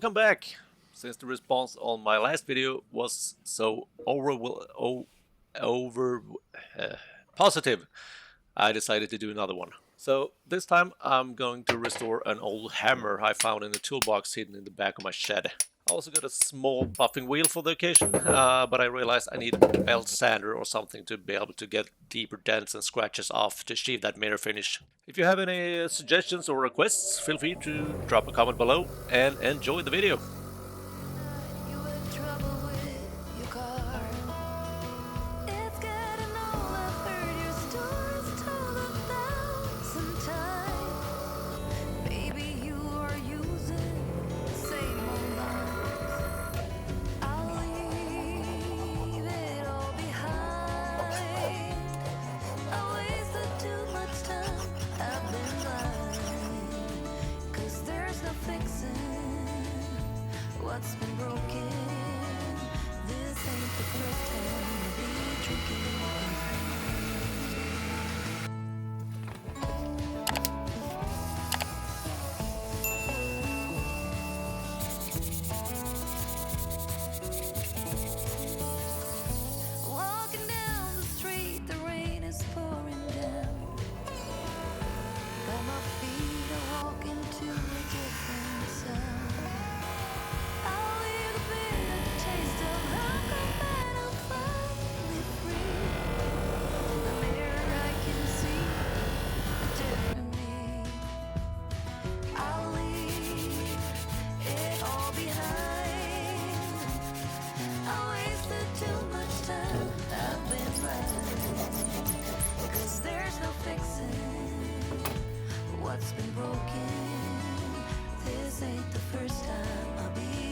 welcome back! Since the response on my last video was so positive, I decided to do another one. So this time I'm going to restore an old hammer I found in the toolbox hidden in the back of my shed. I also got a small buffing wheel for the occasion, but I realized I need a belt sander or something to be able to get deeper dents and scratches off to achieve that mirror finish. If you have any suggestions or requests, feel free to drop a comment below and enjoy the video. What's been broken? This ain't the first time I'll be drinking Walking down the street, the rain is pouring down. By my feet, I walk into a different sound. What's been broken? This ain't the first time I'll be